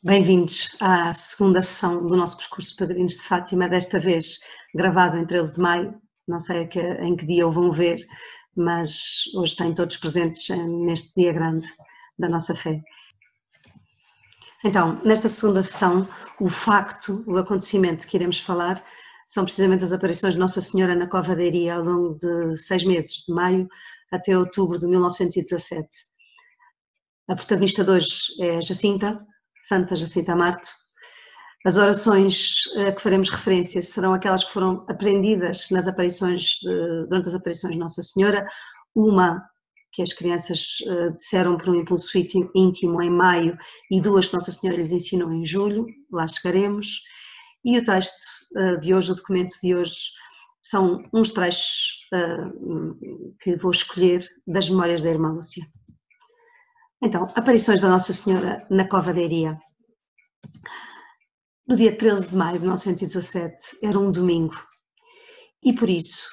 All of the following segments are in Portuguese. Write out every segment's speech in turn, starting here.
Bem-vindos à segunda sessão do nosso percurso Peregrinos de Fátima, desta vez gravado em 13 de maio, não sei em que dia o vão ver, mas hoje têm todos presentes neste dia grande da nossa fé. Então, nesta segunda sessão, o acontecimento que iremos falar são precisamente as aparições de Nossa Senhora na Cova da Iria ao longo de 6 meses, de maio até outubro de 1917. A protagonista de hoje é Jacinta, Santa Jacinta Marto. As orações a que faremos referência serão aquelas que foram aprendidas durante as aparições de Nossa Senhora, uma que as crianças disseram por um impulso íntimo em maio e duas que Nossa Senhora lhes ensinou em julho, lá chegaremos. E o texto de hoje, o documento de hoje, são uns trechos que vou escolher das memórias da irmã Lúcia. Então, aparições da Nossa Senhora na Cova da Iria. No dia 13 de maio de 1917, era um domingo, e por isso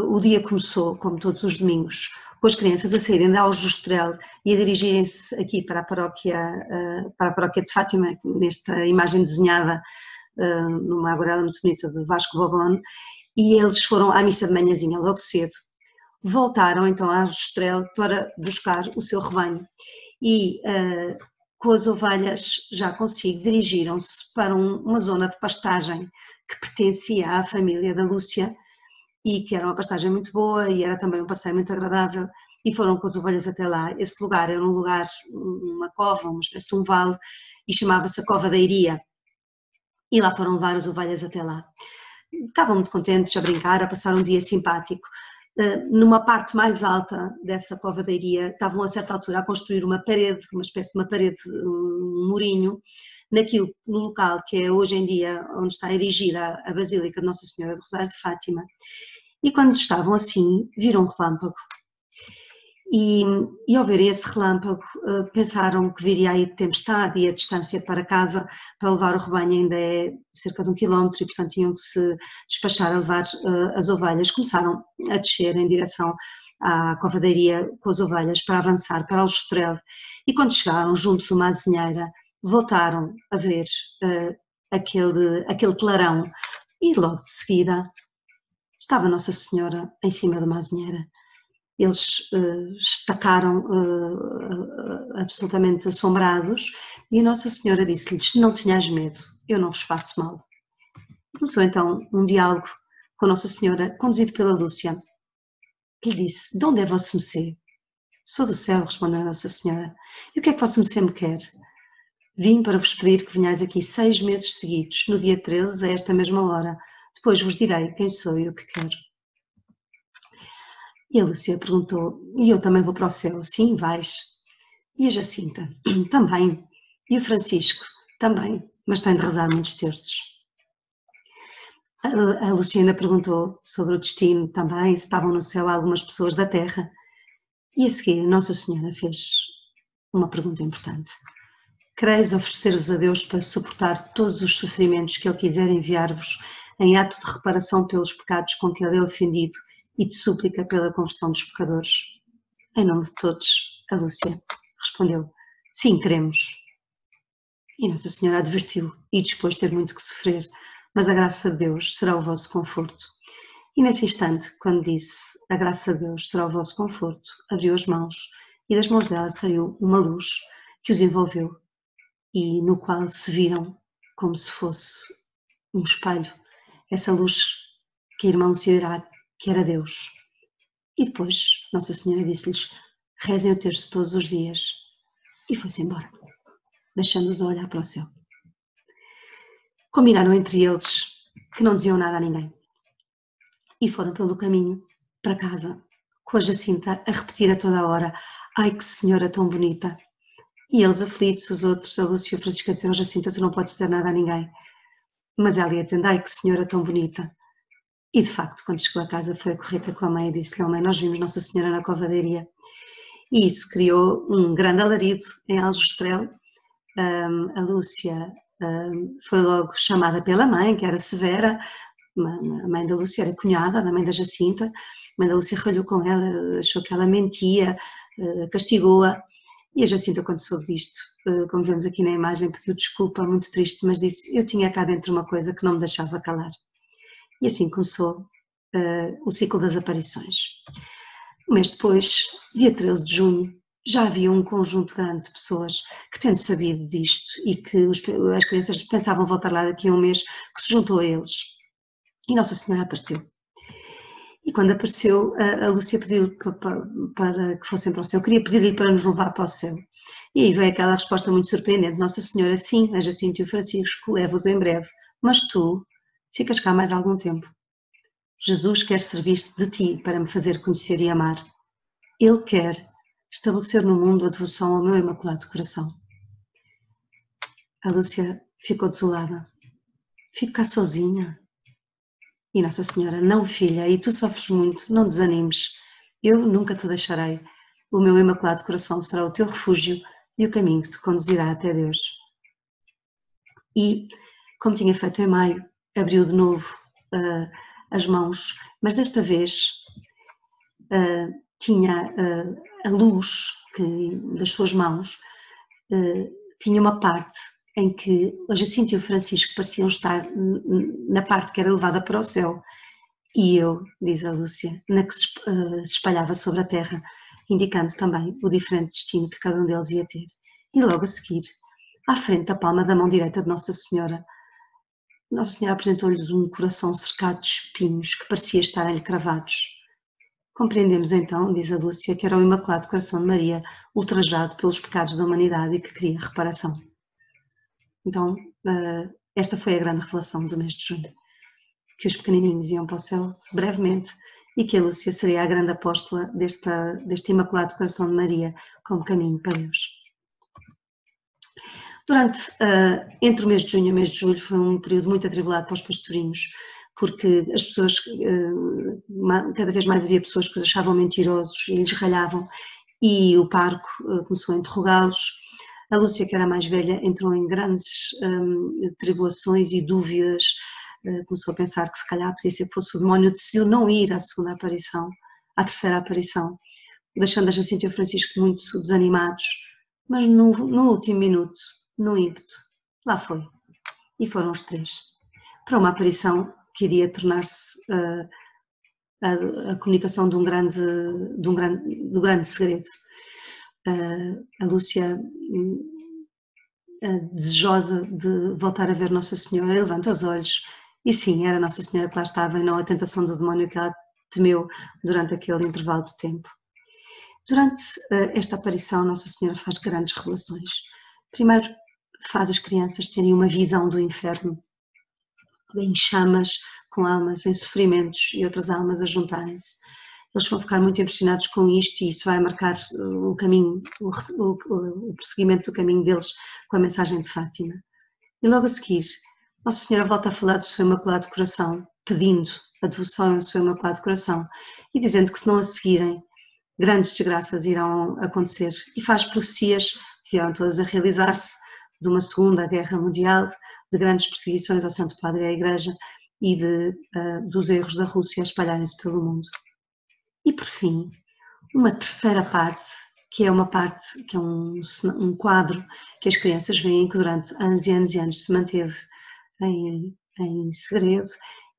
o dia começou, como todos os domingos, com as crianças a saírem de Aljustrel e a dirigirem-se aqui para a paróquia de Fátima, nesta imagem desenhada numa aguarela muito bonita de Vasco Bobone, e eles foram à missa de manhãzinha logo cedo. Voltaram então a Aljustrel para buscar o seu rebanho. E com as ovelhas já consigo, dirigiram-se para uma zona de pastagem que pertencia à família da Lúcia e que era uma pastagem muito boa e era também um passeio muito agradável, e foram com as ovelhas até lá. Esse lugar era um lugar, uma cova, uma espécie de um vale, e chamava-se a Cova da Iria, e lá foram levar as ovelhas até lá. Estavam muito contentes a brincar, a passar um dia simpático. Numa parte mais alta dessa Cova da Iria, estavam a certa altura a construir uma parede, uma espécie de uma parede, um murinho, no local que é hoje em dia onde está erigida a Basílica de Nossa Senhora do Rosário de Fátima. E quando estavam assim, viram um relâmpago. E ao verem esse relâmpago, pensaram que viria aí de tempestade, e a distância para casa, para levar o rebanho, ainda é cerca de 1 quilómetro, e portanto tinham que se despachar a levar as ovelhas. Começaram a descer em direção à Cova da Iria com as ovelhas para avançar para Aljustrel, e quando chegaram junto de uma azinheira, voltaram a ver aquele clarão, e logo de seguida estava Nossa Senhora em cima de uma azinheira. Eles estacaram absolutamente assombrados, e a Nossa Senhora disse-lhes: não tenhas medo, eu não vos faço mal. Começou então um diálogo com Nossa Senhora, conduzido pela Lúcia, que lhe disse: de onde é vosso Messê? Sou do céu, respondeu a Nossa Senhora. E o que é que vosso Messê me quer? Vim para vos pedir que venhais aqui 6 meses seguidos, no dia 13, a esta mesma hora. Depois vos direi quem sou e o que quero. E a Lúcia perguntou: e eu também vou para o céu? Sim, vais. E a Jacinta? Também. E o Francisco? Também, mas tem de rezar muitos terços. A Lúcia ainda perguntou sobre o destino também, se estavam no céu algumas pessoas da terra. E a seguir, Nossa Senhora fez uma pergunta importante: quereis oferecer-vos a Deus para suportar todos os sofrimentos que Ele quiser enviar-vos, em ato de reparação pelos pecados com que Ele é ofendido e de súplica pela conversão dos pecadores? Em nome de todos, a Lúcia respondeu: sim, queremos. E Nossa Senhora advertiu: e depois ter muito que sofrer, mas a graça de Deus será o vosso conforto. E nesse instante, quando disse: a graça de Deus será o vosso conforto, abriu as mãos, e das mãos dela saiu uma luz que os envolveu, e no qual se viram como se fosse um espelho, essa luz que a irmã Lúcia dirá que era Deus. E depois Nossa Senhora disse-lhes: rezem o terço todos os dias, e foi-se embora, deixando-os a olhar para o céu. Combinaram entre eles que não diziam nada a ninguém, e foram pelo caminho para casa, com a Jacinta a repetir a toda a hora: ai, que senhora tão bonita! E eles aflitos, os outros, a Lúcia e o Francisco, disseram: Jacinta, tu não podes dizer nada a ninguém. Mas ela ia dizendo: ai, que senhora tão bonita! E de facto, quando chegou a casa, foi a correta com a mãe e disse-lhe: oh mãe, nós vimos Nossa Senhora na Cova da Iria. E isso criou um grande alarido em Aljustrel. A Lúcia foi logo chamada pela mãe, que era Severa. A mãe da Lúcia era cunhada da mãe da Jacinta. A mãe da Lúcia ralhou com ela, achou que ela mentia, castigou-a. E a Jacinta, quando soube disto, como vemos aqui na imagem, pediu desculpa, muito triste, mas disse: eu tinha cá dentro uma coisa que não me deixava calar. E assim começou o ciclo das aparições. Um mês depois, dia 13 de junho, já havia um conjunto grande de pessoas que, tendo sabido disto e que as crianças pensavam voltar lá daqui a um mês, que se juntou a eles. E Nossa Senhora apareceu. E quando apareceu, a Lúcia pediu para que fossem para o céu. Queria pedir-lhe para nos levar para o céu. E aí veio aquela resposta muito surpreendente. Nossa Senhora, sim, a Jacinta e o Francisco, levo-os em breve. Mas tu ficas cá mais algum tempo. Jesus quer servir-se de ti para me fazer conhecer e amar. Ele quer estabelecer no mundo a devoção ao meu Imaculado Coração. A Lúcia ficou desolada. Fico cá sozinha. E Nossa Senhora, não, filha, e tu sofres muito, não desanimes. Eu nunca te deixarei. O meu Imaculado Coração será o teu refúgio e o caminho que te conduzirá até Deus. E, como tinha feito em maio, abriu de novo as mãos, mas desta vez tinha a luz das suas mãos, tinha uma parte em que a Jacinta e o Francisco pareciam estar na parte que era levada para o céu, e eu, diz a Lúcia, na que se espalhava sobre a terra, indicando também o diferente destino que cada um deles ia ter. E logo a seguir, à frente da palma da mão direita de Nossa Senhora apresentou-lhes um coração cercado de espinhos que parecia estarem-lhe cravados. Compreendemos então, diz a Lúcia, que era o Imaculado Coração de Maria, ultrajado pelos pecados da humanidade e que queria reparação. Então, esta foi a grande revelação do mês de junho, que os pequenininhos iam para o céu brevemente e que a Lúcia seria a grande apóstola deste Imaculado Coração de Maria como caminho para Deus. Entre o mês de junho e o mês de julho foi um período muito atribulado para os pastorinhos, porque as pessoas, cada vez mais havia pessoas que os achavam mentirosos e lhes ralhavam, e o pároco começou a interrogá-los. A Lúcia, que era mais velha, entrou em grandes tribulações e dúvidas, começou a pensar que se calhar podia ser que fosse o demónio, decidiu não ir à segunda aparição, à terceira aparição, deixando a Jacinta e o Francisco muito desanimados, mas no último minuto, no ímpeto, lá foi, e foram os três, para uma aparição que iria tornar-se a comunicação do grande segredo. A Lúcia, desejosa de voltar a ver Nossa Senhora, levanta os olhos e sim, era Nossa Senhora que lá estava e não a tentação do demónio que ela temeu durante aquele intervalo de tempo. Durante esta aparição, Nossa Senhora faz grandes revelações. Primeiro, faz as crianças terem uma visão do inferno, em chamas, com almas em sofrimentos e outras almas a juntarem-se. Eles vão ficar muito impressionados com isto e isso vai marcar o caminho, o prosseguimento do caminho deles com a mensagem de Fátima. E logo a seguir, Nossa Senhora volta a falar do seu Imaculado Coração, pedindo a devoção ao seu Imaculado Coração e dizendo que se não a seguirem, grandes desgraças irão acontecer, e faz profecias que irão todas a realizar-se de uma Segunda Guerra Mundial, de grandes perseguições ao Santo Padre e à Igreja e dos erros da Rússia a espalharem-se pelo mundo. E por fim, uma terceira parte, que é um quadro que as crianças veem que durante anos e anos e anos se manteve em segredo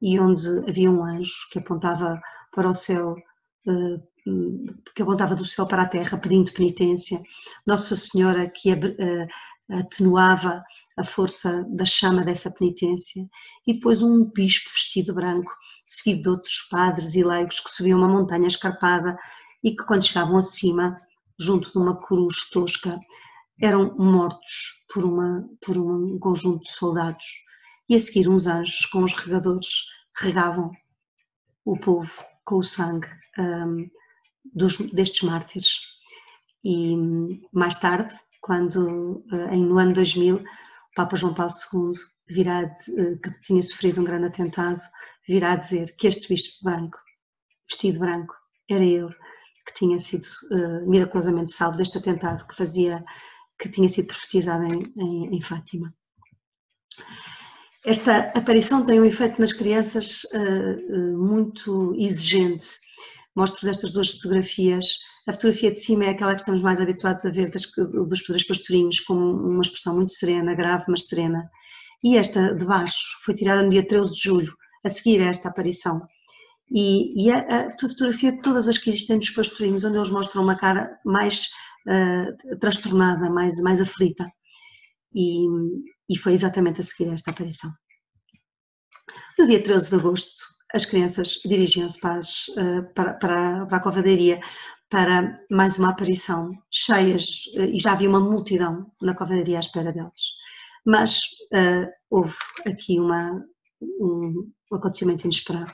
e onde havia um anjo que apontava para o céu, que apontava do céu para a terra pedindo penitência, Nossa Senhora que atenuava a força da chama dessa penitência, e depois um bispo vestido branco, seguido de outros padres e leigos que subiam uma montanha escarpada e que quando chegavam acima, junto de uma cruz tosca, eram mortos por um conjunto de soldados, e a seguir uns anjos com os regadores regavam o povo com o sangue destes mártires. E mais tarde, no ano 2000, o Papa João Paulo II, que tinha sofrido um grande atentado, virá a dizer que este bispo branco, vestido branco, era ele que tinha sido miraculosamente salvo deste atentado que tinha sido profetizado em Fátima. Esta aparição tem um efeito nas crianças muito exigente. Mostro-vos estas duas fotografias. A fotografia de cima é aquela que estamos mais habituados a ver dos pastorinhos, com uma expressão muito serena, grave, mas serena. E esta de baixo foi tirada no dia 13 de julho, a seguir a esta aparição. E a fotografia de todas as que existem dos pastorinhos, onde eles mostram uma cara mais transtornada, mais aflita. E foi exatamente a seguir a esta aparição. No dia 13 de agosto, as crianças dirigiam-se para a covadeiria para mais uma aparição, cheias, e já havia uma multidão na covadeiria à espera deles. Mas houve aqui um acontecimento inesperado.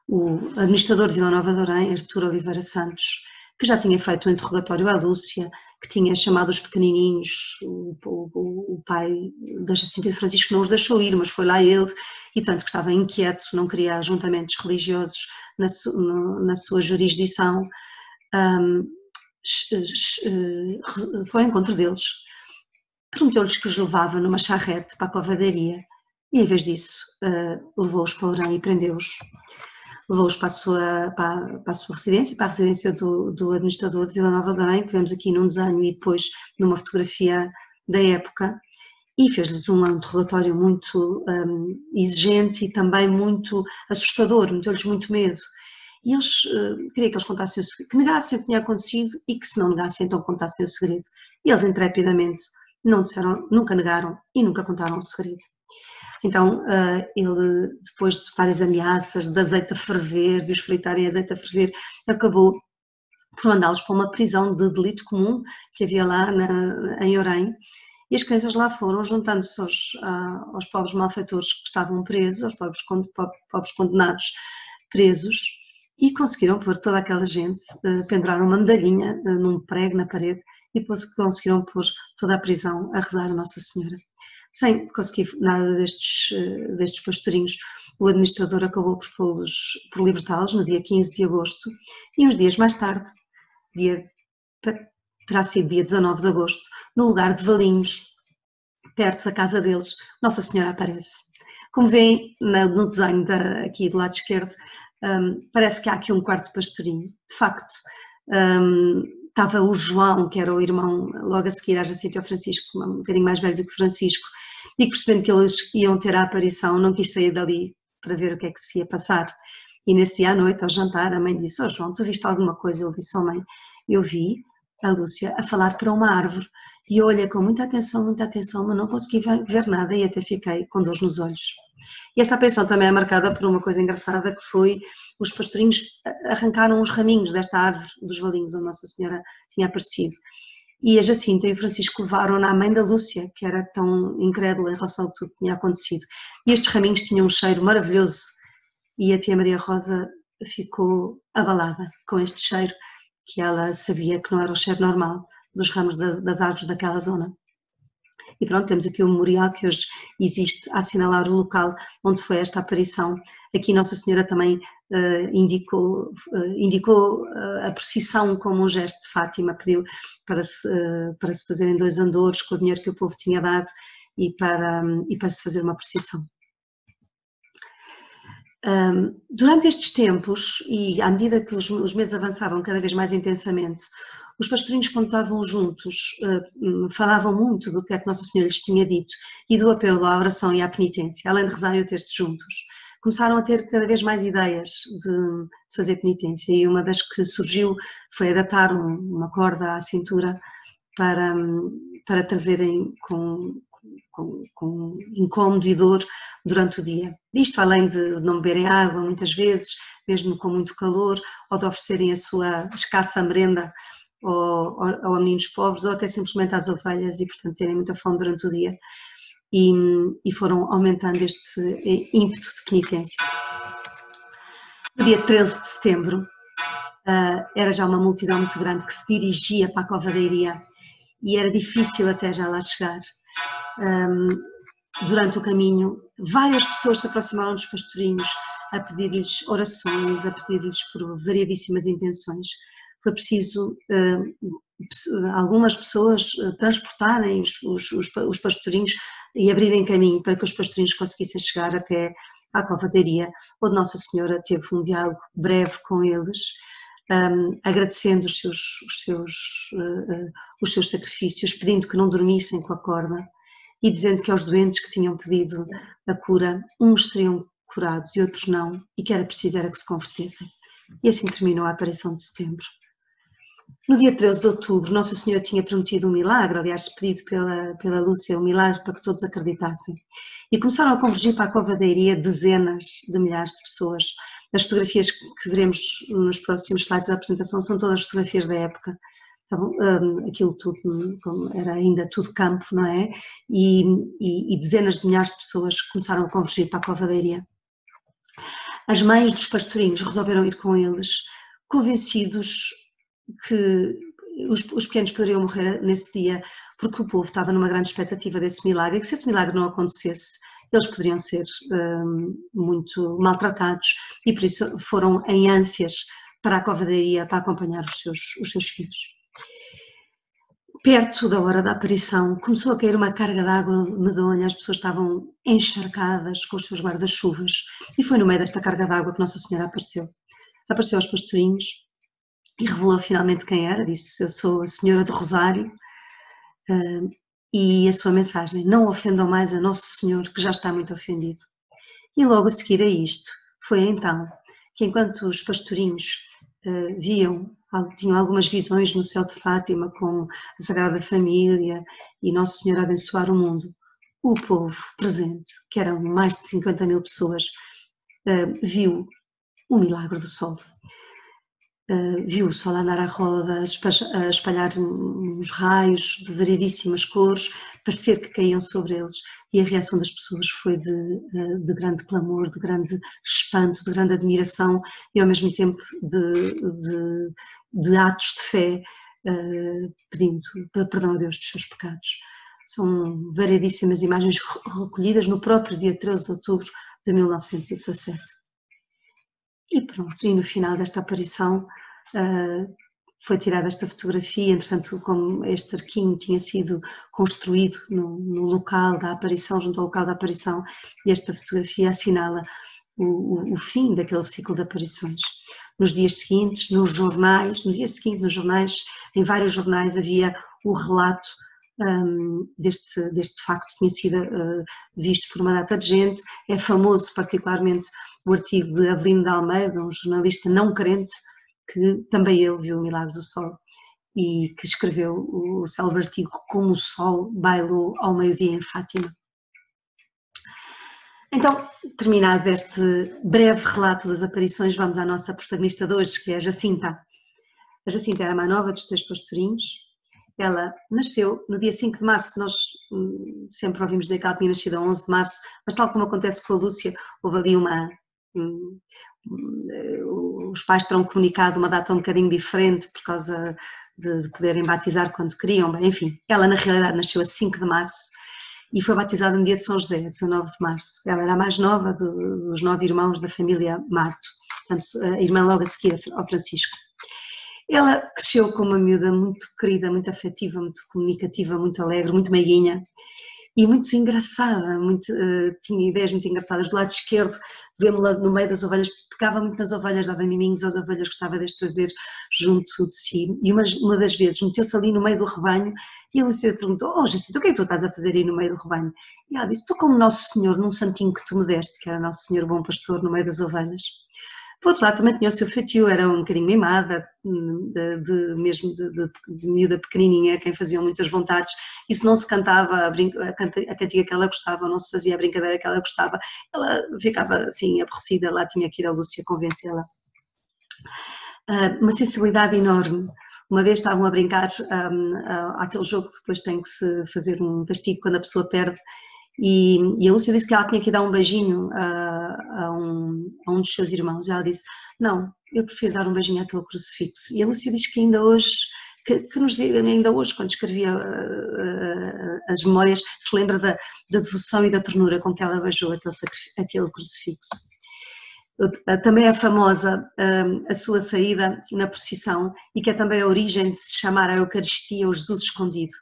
O administrador de Vila Nova de Orém, Artur Oliveira Santos, que já tinha feito um interrogatório à Lúcia, que tinha chamado os pequenininhos, o pai da Jacinta e do Francisco não os deixou ir, mas foi lá ele, e tanto que estava inquieto, não queria ajuntamentos religiosos na sua jurisdição, foi ao encontro deles, prometeu-lhes que os levava numa charrete para a covadeiria, e em vez disso levou-os para Orém e prendeu-os. Levou-os para a sua residência, para a residência do administrador de Vila Nova de Orém, que vemos aqui num desenho e depois numa fotografia da época, e fez-lhes um interrogatório muito exigente e também muito assustador, meteu-lhes muito medo. E eles queria que eles contassem o segredo, que negassem o que tinha acontecido e que, se não negassem, então contassem o segredo. E eles, intrepidamente, não disseram, nunca negaram e nunca contaram o segredo. Então, ele, depois de várias ameaças, de azeite a ferver, de os fritarem azeite a ferver, acabou por mandá-los para uma prisão de delito comum que havia lá em Orém. E as crianças lá foram, juntando-se aos pobres malfeitores que estavam presos, aos pobres condenados presos, e conseguiram pôr toda aquela gente, penduraram uma medalhinha num prego na parede e conseguiram pôr toda a prisão a rezar a Nossa Senhora. Sem conseguir nada destes pastorinhos, o administrador acabou por libertá-los no dia 15 de agosto e uns dias mais tarde, terá sido dia 19 de agosto, no lugar de Valinhos, perto da casa deles, Nossa Senhora aparece. Como veem no desenho aqui do lado esquerdo, parece que há aqui um quarto pastorinho. De facto, estava o João, que era o irmão logo a seguir à Jacinta e ao Francisco, um bocadinho mais velho do que Francisco, e que, percebendo que eles iam ter a aparição, não quis sair dali para ver o que é que se ia passar. E nesse dia à noite, ao jantar, a mãe disse: João, tu viste alguma coisa? Ele disse: mãe, eu vi a Lúcia a falar para uma árvore e eu olhei com muita atenção, mas não consegui ver nada e até fiquei com dores nos olhos. E esta aparição também é marcada por uma coisa engraçada, que foi os pastorinhos arrancaram os raminhos desta árvore dos Valinhos onde Nossa Senhora tinha aparecido. E a Jacinta e o Francisco levaram-na à mãe da Lúcia, que era tão incrédula em relação ao que tudo tinha acontecido. E estes raminhos tinham um cheiro maravilhoso e a tia Maria Rosa ficou abalada com este cheiro, que ela sabia que não era o cheiro normal dos ramos das árvores daquela zona. E pronto, temos aqui o memorial que hoje existe a assinalar o local onde foi esta aparição. Aqui Nossa Senhora também indicou a procissão como um gesto de Fátima, pediu para se fazerem 2 andores com o dinheiro que o povo tinha dado e para se fazer uma procissão. Durante estes tempos, e à medida que os meses avançavam cada vez mais intensamente, os pastorinhos, quando estavam juntos, falavam muito do que é que Nossa Senhora lhes tinha dito e do apelo à oração e à penitência, além de rezarem o terço juntos. Começaram a ter cada vez mais ideias de fazer penitência, e uma das que surgiu foi atar uma corda à cintura para trazerem com incómodo e dor durante o dia. Isto além de não beberem água muitas vezes, mesmo com muito calor, ou de oferecerem a sua escassa merenda ou a meninos pobres, ou até simplesmente às ovelhas, e portanto terem muita fome durante o dia, e foram aumentando este ímpeto de penitência. No dia 13 de setembro era já uma multidão muito grande que se dirigia para a covadeiria e era difícil até já lá chegar. Durante o caminho, várias pessoas se aproximaram dos pastorinhos a pedir-lhes orações, a pedir-lhes por variadíssimas intenções. Foi preciso algumas pessoas transportarem os pastorinhos e abrirem caminho para que os pastorinhos conseguissem chegar até à covadeiria, onde Nossa Senhora teve um diálogo breve com eles, agradecendo os seus sacrifícios, pedindo que não dormissem com a corda e dizendo que aos doentes que tinham pedido a cura, uns seriam curados e outros não, e que era preciso era que se convertessem. E assim terminou a aparição de setembro. No dia 13 de outubro, Nossa Senhora tinha prometido um milagre, aliás, pedido pela Lúcia um milagre para que todos acreditassem. E começaram a convergir para a Cova da Iria dezenas de milhares de pessoas. As fotografias que veremos nos próximos slides da apresentação são todas fotografias da época. Aquilo tudo, era ainda tudo campo, não é? E dezenas de milhares de pessoas começaram a convergir para a Cova da Iria. As mães dos pastorinhos resolveram ir com eles, convencidos que os pequenos poderiam morrer nesse dia, porque o povo estava numa grande expectativa desse milagre, e que se esse milagre não acontecesse, eles poderiam ser muito maltratados, e por isso foram em ânsias para a Cova da Iria para acompanhar os seus filhos. Perto da hora da aparição, começou a cair uma carga de água medonha, as pessoas estavam encharcadas com os seus guarda-chuvas, e foi no meio desta carga de água que Nossa Senhora apareceu. Apareceu aos pastorinhos e revelou finalmente quem era, disse: eu sou a Senhora do Rosário, e a sua mensagem: não ofendam mais a Nosso Senhor, que já está muito ofendido. E logo a seguir a isto, foi então que, enquanto os pastorinhos tinham algumas visões no céu de Fátima com a Sagrada Família e Nosso Senhor a abençoar o mundo, o povo presente, que eram mais de 50.000 pessoas, viu o milagre do sol. Viu o sol andar à roda, a espalhar uns raios de variedíssimas cores, parecer que caíam sobre eles, e a reação das pessoas foi de grande clamor, de grande espanto, de grande admiração e ao mesmo tempo de atos de fé, pedindo perdão a Deus dos seus pecados. São variedíssimas imagens recolhidas no próprio dia 13 de outubro de 1917. E pronto, e no final desta aparição foi tirada esta fotografia. Entretanto, como este arquinho tinha sido construído no local da aparição, junto ao local da aparição, e esta fotografia assinala o fim daquele ciclo de aparições. Nos dias seguintes, no dia seguinte, nos jornais, em vários jornais havia o relato deste facto que tinha sido visto por uma data de gente. É famoso particularmente o artigo de Avelino de Almeida, um jornalista não crente, que também ele viu o milagre do sol e que escreveu o célebre artigo Como o Sol Bailou ao Meio-Dia em Fátima. Então, terminado este breve relato das aparições, vamos à nossa protagonista de hoje, que é a Jacinta. A Jacinta era a mais nova dos 3 pastorinhos. Ela nasceu no dia 5 de março, nós sempre ouvimos dizer que ela tinha nascido a 11 de março, mas tal como acontece com a Lúcia, houve ali os pais terão comunicado uma data um bocadinho diferente por causa de poderem batizar quando queriam. Bem, enfim, ela na realidade nasceu a 5 de março e foi batizada no dia de São José, 19 de março. Ela era a mais nova dos 9 irmãos da família Marto, portanto a irmã logo a seguir ao Francisco. Ela cresceu como uma miúda muito querida, muito afetiva, muito comunicativa, muito alegre, muito meiguinha e muito engraçada, tinha ideias muito engraçadas. Do lado esquerdo, vemos-la no meio das ovelhas, pegava muito nas ovelhas, dava miminhos às ovelhas, gostava de as trazer junto de si. E uma das vezes meteu-se ali no meio do rebanho e a Lúcia perguntou: oh Jacinta, o que é que tu estás a fazer aí no meio do rebanho? E ela disse: estou como Nosso Senhor num santinho que tu me deste, que era Nosso Senhor Bom Pastor, no meio das ovelhas. Por outro lado, também tinha o seu feitio, era um bocadinho mimada, mesmo de miúda pequenininha, quem faziam muitas vontades, e se não se cantava a cantiga que ela gostava, ou não se fazia a brincadeira que ela gostava, ela ficava assim aborrecida, lá tinha que ir a Lúcia convencê-la. Uma sensibilidade enorme. Uma vez estavam a brincar àquele jogo que depois tem que se fazer um castigo quando a pessoa perde, e a Lúcia disse que ela tinha que dar um beijinho a um dos seus irmãos. Ela disse: não, eu prefiro dar um beijinho àquele crucifixo. E a Lúcia diz que ainda hoje, ainda hoje, quando escrevia as memórias, se lembra da devoção e da ternura com que ela beijou aquele crucifixo. Também é famosa a sua saída na procissão, e que é também a origem de se chamar a Eucaristia o Jesus Escondido.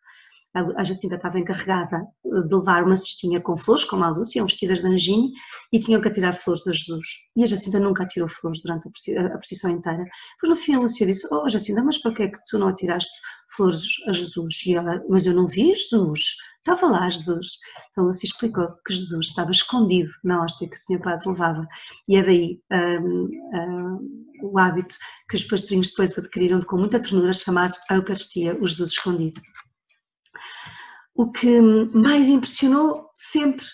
A Jacinta estava encarregada de levar uma cestinha com flores, como a Lúcia, vestidas de anjinho, e tinham que atirar flores a Jesus. E a Jacinta nunca atirou flores durante a procissão inteira. Depois no fim a Lúcia disse, oh Jacinta, mas para que é que tu não atiraste flores a Jesus? E ela, mas eu não vi Jesus, estava lá Jesus. Então a Lúcia explicou que Jesus estava escondido na hóstia que o Senhor Padre levava. E é daí o hábito que os pastorinhos depois adquiriram de, com muita ternura, chamar a Eucaristia o Jesus escondido. O que mais impressionou sempre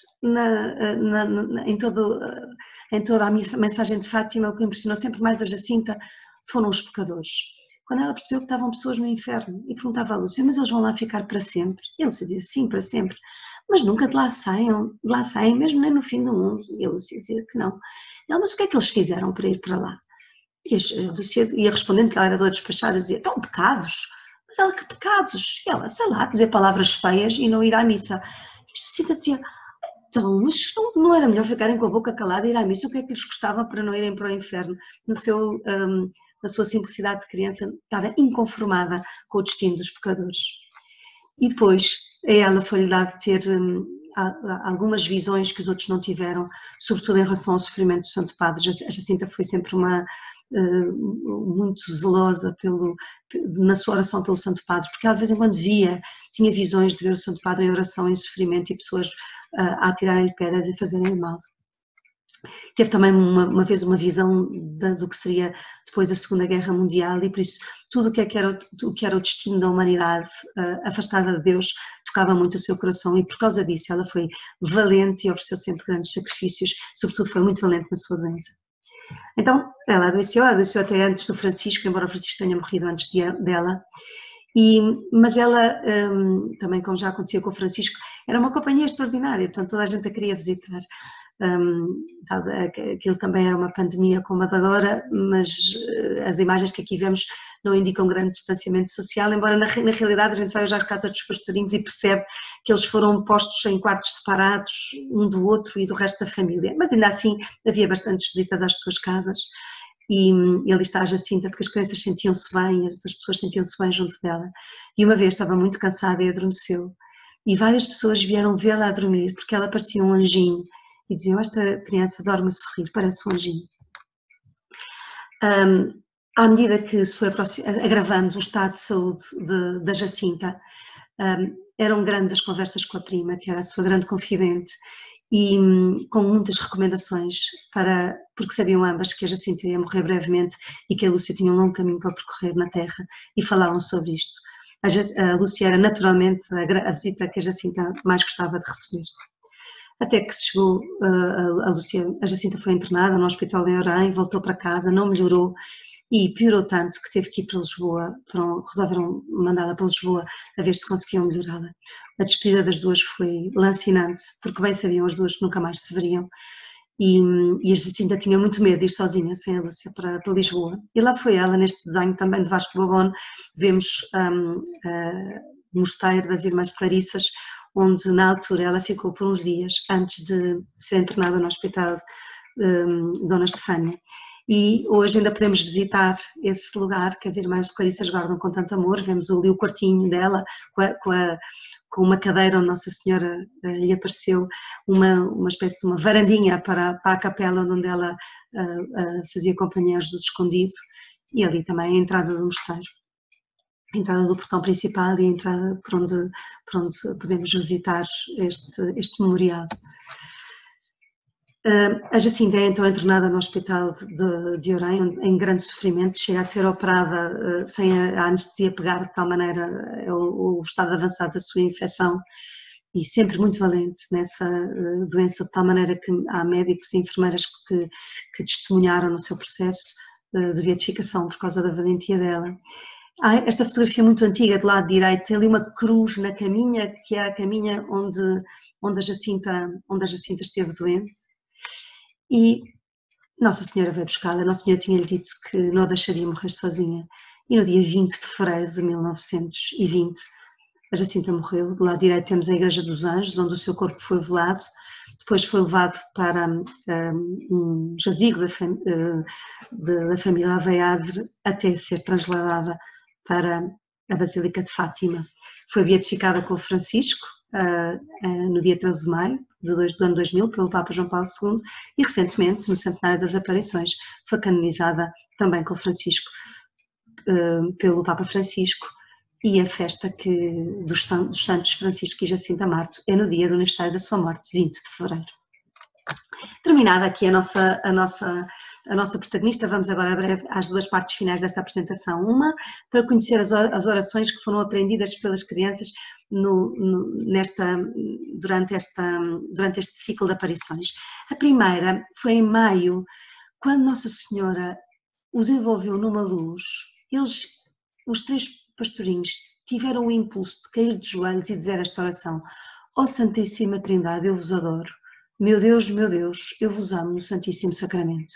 em toda a mensagem de Fátima, o que impressionou sempre mais a Jacinta foram os pecadores. Quando ela percebeu que estavam pessoas no inferno e perguntava à Lúcia, mas eles vão lá ficar para sempre? E a Lúcia dizia, sim, para sempre, mas nunca de lá saem, mesmo nem no fim do mundo. E a Lúcia dizia que não. E ela, mas o que é que eles fizeram para ir para lá? E a Lúcia ia respondendo que ela era toda despachada, dizia, estão pecados. Mas ela, que pecados? E ela, sei lá, dizer palavras feias e não ir à missa. E a Jacinta dizia, então, mas não era melhor ficarem com a boca calada e ir à missa? O que é que lhes custava para não irem para o inferno? Na sua simplicidade de criança, estava inconformada com o destino dos pecadores. E depois, a ela foi-lhe dado ter algumas visões que os outros não tiveram, sobretudo em relação ao sofrimento do Santo Padre. A Jacinta foi sempre muito zelosa na sua oração pelo Santo Padre, porque ela de vez em quando tinha visões de ver o Santo Padre em oração, em sofrimento, e pessoas a atirarem-lhe pedras e fazerem mal. Teve também uma vez uma visão do que seria depois a Segunda Guerra Mundial, e por isso tudo o que era o destino da humanidade afastada de Deus tocava muito o seu coração, e por causa disso ela foi valente e ofereceu sempre grandes sacrifícios, sobretudo foi muito valente na sua doença. Então ela adoeceu até antes do Francisco, embora o Francisco tenha morrido antes dela, mas ela, também como já acontecia com o Francisco, era uma companhia extraordinária, portanto toda a gente a queria visitar. Aquilo também era uma pandemia como a de agora, mas as imagens que aqui vemos não indicam grande distanciamento social, embora na realidade a gente vai hoje às casas dos pastorinhos e percebe que eles foram postos em quartos separados um do outro e do resto da família, mas ainda assim havia bastantes visitas às suas casas. E ali está a Jacinta, porque as crianças sentiam-se bem, as outras pessoas sentiam-se bem junto dela. E uma vez estava muito cansada e adormeceu, e várias pessoas vieram vê-la a dormir, porque ela parecia um anjinho, e diziam, esta criança dorme a sorrir, parece um anjinho. À medida que se foi agravando o estado de saúde da Jacinta, eram grandes as conversas com a prima, que era a sua grande confidente, e com muitas recomendações, porque sabiam ambas que a Jacinta ia morrer brevemente e que a Lúcia tinha um longo caminho para percorrer na Terra, e falavam sobre isto. A Lúcia era naturalmente a visita que a Jacinta mais gostava de receber. Até que chegou a Jacinta foi internada no hospital em Orem, voltou para casa, não melhorou e piorou tanto que teve que ir para Lisboa, resolveram mandá-la para Lisboa a ver se conseguiam melhorá-la. A despedida das duas foi lancinante, porque bem sabiam as duas que nunca mais se veriam, e a Jacinta tinha muito medo de ir sozinha, sem a Lúcia, para Lisboa. E lá foi ela, neste desenho também de Vasco Babone, vemos o mosteiro das Irmãs Clarissas, onde na altura ela ficou por uns dias antes de ser internada no hospital Dona Estefânia. E hoje ainda podemos visitar esse lugar que as Irmãs Clarissas guardam com tanto amor. Vemos ali o quartinho dela, com uma cadeira onde Nossa Senhora lhe apareceu, uma espécie de uma varandinha para a capela onde ela fazia companhia a Jesus escondido, e ali também a entrada do mosteiro. A entrada do portão principal e a entrada por onde podemos visitar este memorial. A Jacinta é então internada no hospital de Orem, em grande sofrimento, chega a ser operada sem a anestesia pegar, de tal maneira o estado avançado da sua infecção, e sempre muito valente nessa doença, de tal maneira que há médicos e enfermeiras que testemunharam no seu processo de beatificação por causa da valentia dela. Há esta fotografia muito antiga do lado direito, tem ali uma cruz na caminha, que é a caminha onde a Jacinta esteve doente, e Nossa Senhora veio buscá-la. Nossa Senhora tinha-lhe dito que não a deixaria morrer sozinha, e no dia 20 de fevereiro de 1920 a Jacinta morreu. Do lado direito temos a Igreja dos Anjos, onde o seu corpo foi velado, depois foi levado para um jazigo da família Aveiazre, até ser trasladada para a Basílica de Fátima. foi beatificada com Francisco no dia 13 de maio do ano 2000 pelo Papa João Paulo II e recentemente, no centenário das aparições, foi canonizada também com Francisco pelo Papa Francisco, e a festa dos Santos Francisco e Jacinta Marto é no dia do aniversário da sua morte, 20 de fevereiro. Terminada aqui a nossa protagonista, vamos agora breve às duas partes finais desta apresentação. Uma, para conhecer as orações que foram aprendidas pelas crianças durante este ciclo de aparições. A primeira foi em maio, quando Nossa Senhora os envolveu numa luz. Os três pastorinhos tiveram o impulso de cair de joelhos e dizer esta oração: ó Santíssima Trindade, eu vos adoro. Meu Deus, eu vos amo no Santíssimo Sacramento.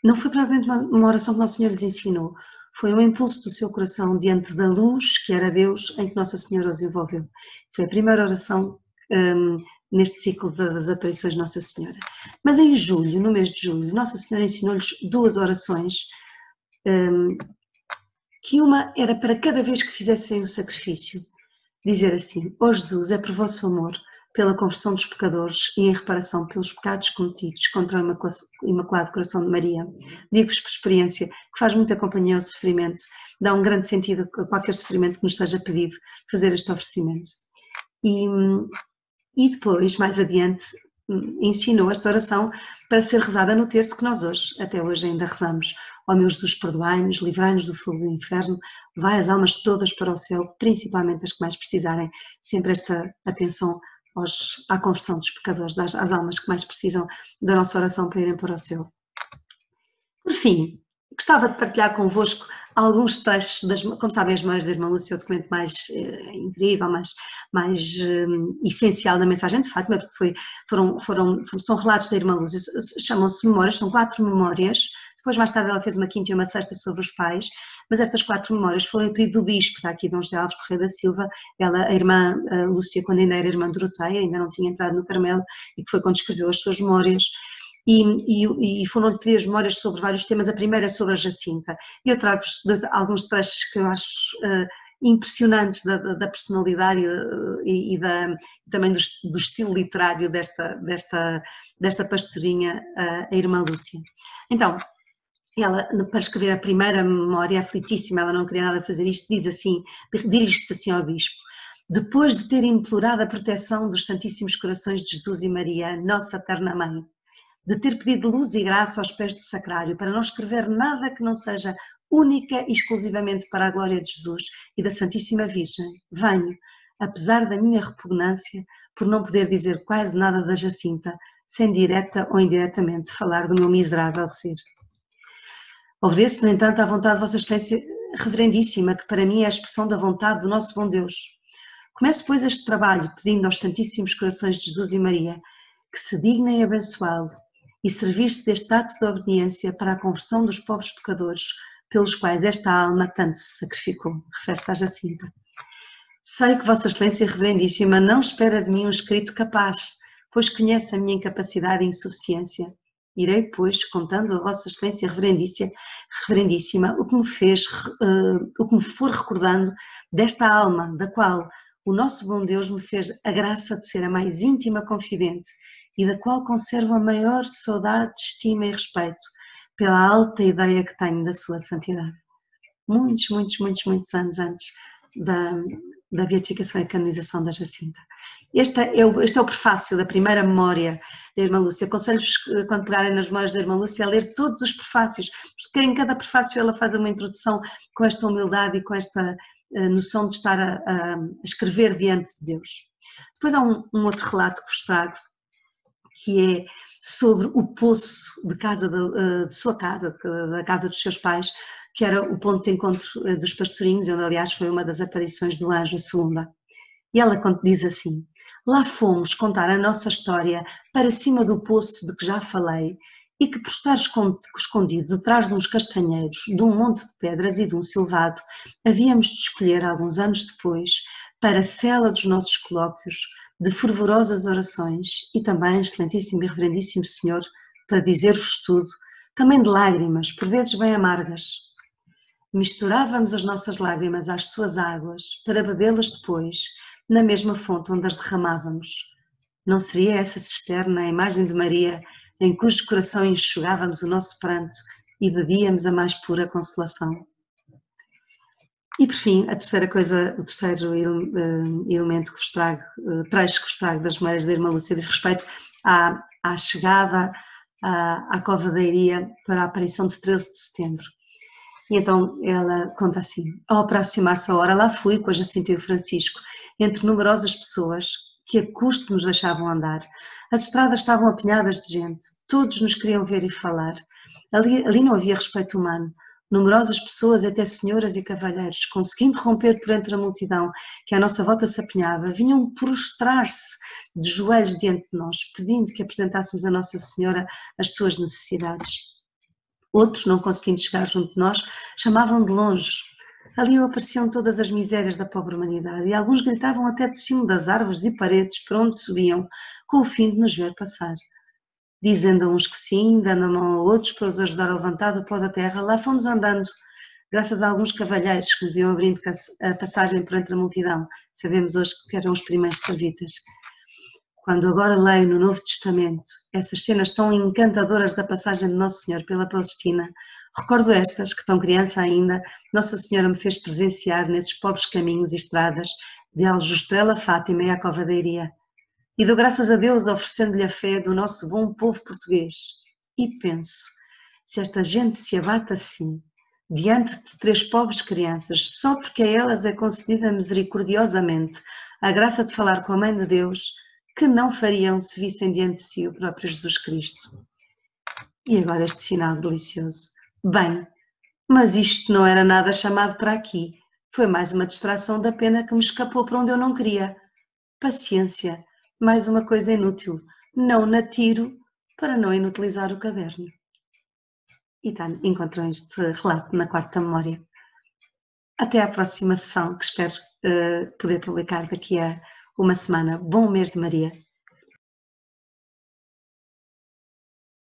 Não foi propriamente uma oração que Nossa Senhora lhes ensinou, foi um impulso do seu coração diante da luz que era Deus em que Nossa Senhora os envolveu. Foi a primeira oração neste ciclo das aparições de Nossa Senhora. Mas em julho, no mês de julho, Nossa Senhora ensinou-lhes duas orações, que uma era para cada vez que fizessem o sacrifício, dizer assim: ó Jesus, é por vosso amor, pela conversão dos pecadores e em reparação pelos pecados cometidos contra o Imaculado Coração de Maria. Digo-vos por experiência que faz muita companhia ao sofrimento, dá um grande sentido a qualquer sofrimento que nos seja pedido fazer este oferecimento. E depois, mais adiante, ensinou esta oração para ser rezada no terço que nós até hoje ainda rezamos. Ó meu Jesus, perdoai-nos, livrai-nos do fogo do inferno, levai as almas todas para o céu, principalmente as que mais precisarem. Sempre esta atenção à conversão dos pecadores, às almas que mais precisam da nossa oração para irem para o céu. Por fim, gostava de partilhar convosco alguns trechos, como sabem, as Memórias da Irmã Lúcia é o documento mais incrível, mais essencial da mensagem de Fátima, porque são relatos da Irmã Lúcia, chamam-se memórias, são 4 memórias. Depois, mais tarde, ela fez uma quinta e uma sexta sobre os pais, mas estas 4 memórias foram a pedido do bispo, está aqui Dom José Alves Correia da Silva, a irmã Lúcia, quando ainda era irmã de Doroteia, ainda não tinha entrado no Carmelo, e que foi quando escreveu as suas memórias, e foram pedidas memórias sobre vários temas. A primeira é sobre a Jacinta. Eu trago-vos alguns trechos que eu acho impressionantes da personalidade e também do estilo literário desta pastorinha, a irmã Lúcia. Então, ela, para escrever a primeira memória, aflitíssima, ela não queria nada fazer isto, diz assim, dirige-se assim ao bispo: depois de ter implorado a proteção dos Santíssimos Corações de Jesus e Maria, nossa eterna Mãe, de ter pedido luz e graça aos pés do sacrário, para não escrever nada que não seja única e exclusivamente para a glória de Jesus e da Santíssima Virgem, venho, apesar da minha repugnância, por não poder dizer quase nada da Jacinta, sem direta ou indiretamente falar do meu miserável ser. Obedeço, no entanto, à vontade de Vossa Excelência Reverendíssima, que para mim é a expressão da vontade do nosso bom Deus. Começo, pois, este trabalho pedindo aos Santíssimos Corações de Jesus e Maria que se dignem abençoá-lo e servir-se deste ato de obediência para a conversão dos pobres pecadores pelos quais esta alma tanto se sacrificou. Refere-se à Jacinta. Sei que Vossa Excelência Reverendíssima não espera de mim um escrito capaz, pois conhece a minha incapacidade e insuficiência. Irei, pois, contando a Vossa Excelência Reverendíssima o que me for recordando desta alma, da qual o nosso bom Deus me fez a graça de ser a mais íntima confidente e da qual conservo a maior saudade, estima e respeito pela alta ideia que tenho da sua santidade. Muitos anos antes da beatificação e canonização da Jacinta. Este é o prefácio da primeira memória da Irmã Lúcia. Aconselho-vos, quando pegarem nas memórias da Irmã Lúcia, a ler todos os prefácios, porque em cada prefácio ela faz uma introdução com esta humildade e com esta noção de estar a escrever diante de Deus. Depois há um outro relato que vos trago, que é sobre o poço de sua casa, da casa dos seus pais, que era o ponto de encontro dos pastorinhos, onde aliás foi uma das aparições do anjo, a segunda. E ela diz assim: lá fomos contar a nossa história para cima do poço de que já falei e que, por estar escondido detrás de uns castanheiros, de um monte de pedras e de um silvado, havíamos de escolher, alguns anos depois, para a cela dos nossos colóquios, de fervorosas orações e também, excelentíssimo e reverendíssimo Senhor, para dizer-vos tudo, também de lágrimas, por vezes bem amargas. Misturávamos as nossas lágrimas às suas águas para bebê-las depois na mesma fonte onde as derramávamos. Não seria essa cisterna a imagem de Maria, em cujo coração enxugávamos o nosso pranto e bebíamos a mais pura consolação? E por fim, a terceira coisa, o terceiro elemento que vos trago, trecho que vos trago das memórias da irmã Lúcia diz respeito à chegada à Cova da Iria para a aparição de 13 de setembro. E então ela conta assim: ao aproximar-se a hora, lá fui com a Jacinta e o Francisco, entre numerosas pessoas que a custo nos deixavam andar. As estradas estavam apinhadas de gente, todos nos queriam ver e falar. Ali não havia respeito humano. Numerosas pessoas, até senhoras e cavalheiros, conseguindo romper por entre a multidão que à nossa volta se apinhava, vinham prostrar-se de joelhos diante de nós, pedindo que apresentássemos a Nossa Senhora as suas necessidades. Outros, não conseguindo chegar junto de nós, chamavam de longe. Ali apareciam todas as misérias da pobre humanidade e alguns gritavam até do cimo das árvores e paredes por onde subiam, com o fim de nos ver passar. Dizendo a uns que sim, dando a mão a outros para os ajudar a levantar do pó da terra, lá fomos andando, graças a alguns cavalheiros que nos iam abrindo a passagem por entre a multidão. Sabemos hoje que eram os primeiros servitas. Quando agora leio no Novo Testamento essas cenas tão encantadoras da passagem de Nosso Senhor pela Palestina, recordo estas, que tão criança ainda, Nossa Senhora me fez presenciar nesses pobres caminhos e estradas de Aljustrel a Fátima e à Cova da Iria. E dou graças a Deus oferecendo-lhe a fé do nosso bom povo português. E penso, se esta gente se abate assim, diante de 3 pobres crianças, só porque a elas é concedida misericordiosamente a graça de falar com a Mãe de Deus, que não fariam se vissem diante de si o próprio Jesus Cristo? E agora este final delicioso. Bem, mas isto não era nada chamado para aqui. Foi mais uma distração da pena que me escapou para onde eu não queria. Paciência, mais uma coisa inútil. Não na tiro para não inutilizar o caderno. E tá, encontram este relato na quarta memória. Até à próxima sessão, que espero poder publicar daqui a uma semana. Bom mês de Maria!